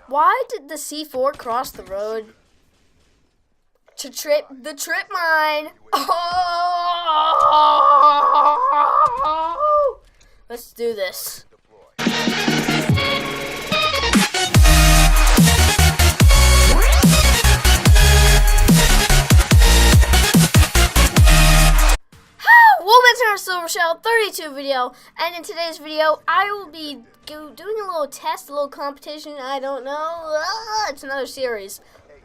Why did the C4 cross the road to trip the Tripmine? Oh! Let's do this. Silver Shell 32 video, and in today's video I will be doing a little test, a little competition. I don't know, it's another series,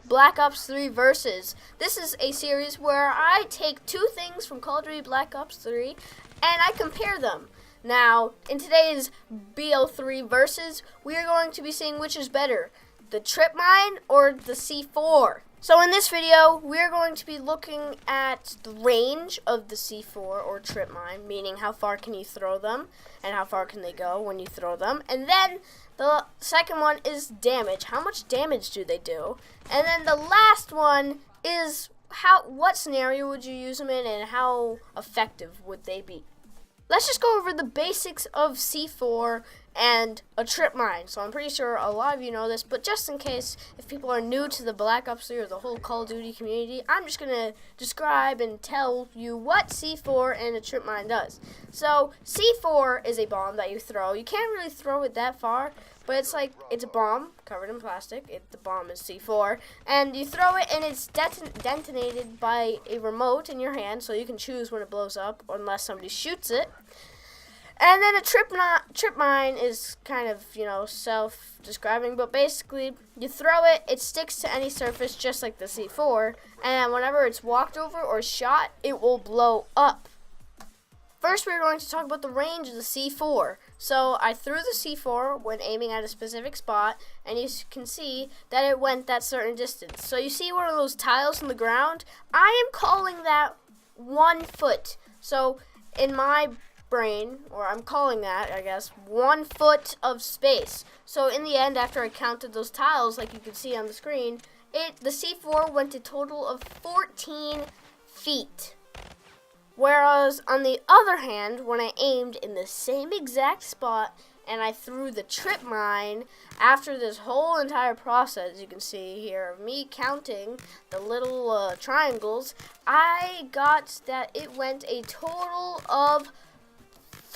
Black Ops 3 Versus. This is a series where I take two things from Call of Duty Black Ops 3 and I compare them. Now in today's Bo3 Versus, we are going to be seeing which is better, the Tripmine or the C4. So in this video, we're going to be looking at the range of the C4 or Tripmine, meaning how far can you throw them, and how far can they go when you throw them. And then the second one is damage. How much damage do they do? And then the last one is what scenario would you use them in, and how effective would they be? Let's just go over the basics of C4 and a Tripmine. So I'm pretty sure a lot of you know this, but just in case, if people are new to the Black Ops 3 or the whole Call of Duty community, I'm just going to describe and tell you what C4 and a Tripmine does. So C4 is a bomb that you throw. You can't really throw it that far, but it's a bomb covered in plastic. The bomb is C4, and you throw it, and it's detonated by a remote in your hand, so you can choose when it blows up, unless somebody shoots it. And then a Tripmine is kind of, self-describing, but basically, you throw it, it sticks to any surface just like the C4, and whenever it's walked over or shot, it will blow up. First, we're going to talk about the range of the C4. So, I threw the C4 when aiming at a specific spot, and you can see that it went that certain distance. So, you see one of those tiles on the ground? I am calling that 1 foot. So, in my brain, or I'm calling that, I guess, 1 foot of space. So in the end, after I counted those tiles, like you can see on the screen, the C4 went a total of 14 feet. Whereas on the other hand, when I aimed in the same exact spot and I threw the Tripmine, after this whole entire process, you can see here of me counting the little triangles, I got that it went a total of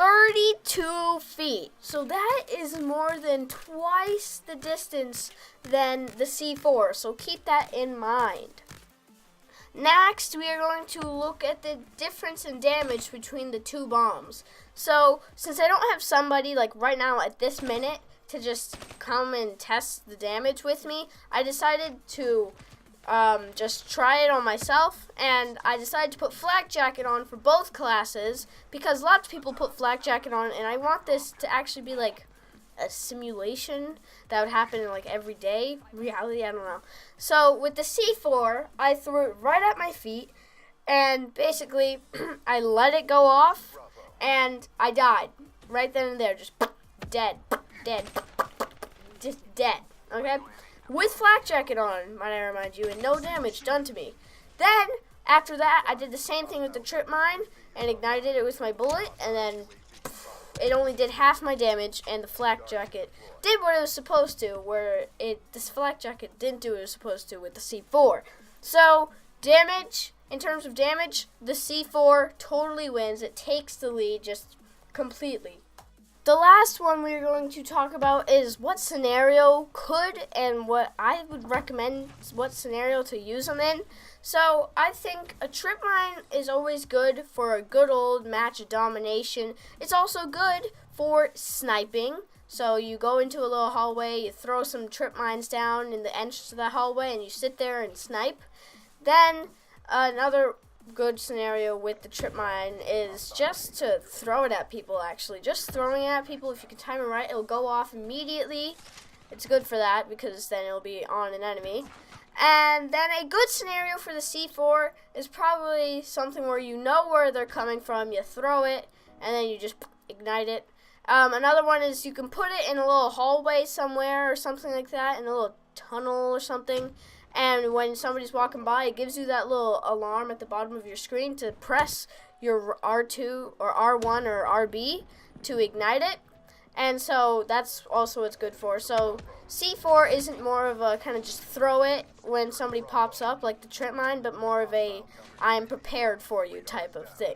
32 feet. So that is more than twice the distance than the C4. So keep that in mind. Next, we are going to look at the difference in damage between the two bombs. So since I don't have somebody like right now at this minute to just come and test the damage with me, I decided to just try it on myself, and I decided to put flak jacket on for both classes because lots of people put flak jacket on, and I want this to actually be like a simulation that would happen in like everyday reality. I don't know. So with the C4, I threw it right at my feet, and basically I let it go off, and I died right then and there, just dead, just dead. Okay. With flak jacket on, might I remind you, and no damage done to me. Then, after that, I did the same thing with the Tripmine and ignited it with my bullet, and then it only did half my damage, and the flak jacket did what it was supposed to, where this flak jacket didn't do what it was supposed to with the C4. So, damage, in terms of damage, the C4 totally wins. It takes the lead just completely. The last one we're going to talk about is what scenario could and what I would recommend, what scenario to use them in. So I think a Tripmine is always good for a good old match of domination. It's also good for sniping. So you go into a little hallway, you throw some Tripmines down in the entrance to the hallway, and you sit there and snipe. Then another good scenario with the Tripmine is just to throw it at people. Actually, just throwing it at people, if you can time it right, it'll go off immediately. It's good for that because then it'll be on an enemy. And then a good scenario for the C4 is probably something where you know where they're coming from, you throw it, and then you just ignite it. Another one is you can put it in a little hallway somewhere or something like that, in a little tunnel or something. And when somebody's walking by, it gives you that little alarm at the bottom of your screen to press your R2 or R1 or RB to ignite it. And so that's also what it's good for. So C4 isn't more of a kind of just throw it when somebody pops up like the Tripmine, but more of a I'm prepared for you type of thing.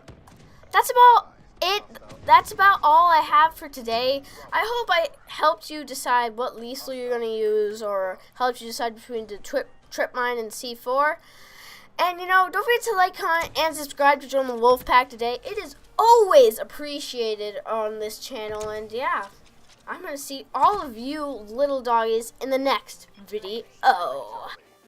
That's about it. That's about all I have for today. I hope I helped you decide what lethal you're going to use, or helped you decide between the Tripmine and C4. And, don't forget to like, comment, and subscribe to join the Wolf Pack today. It is always appreciated on this channel. And, yeah, I'm going to see all of you little doggies in the next video.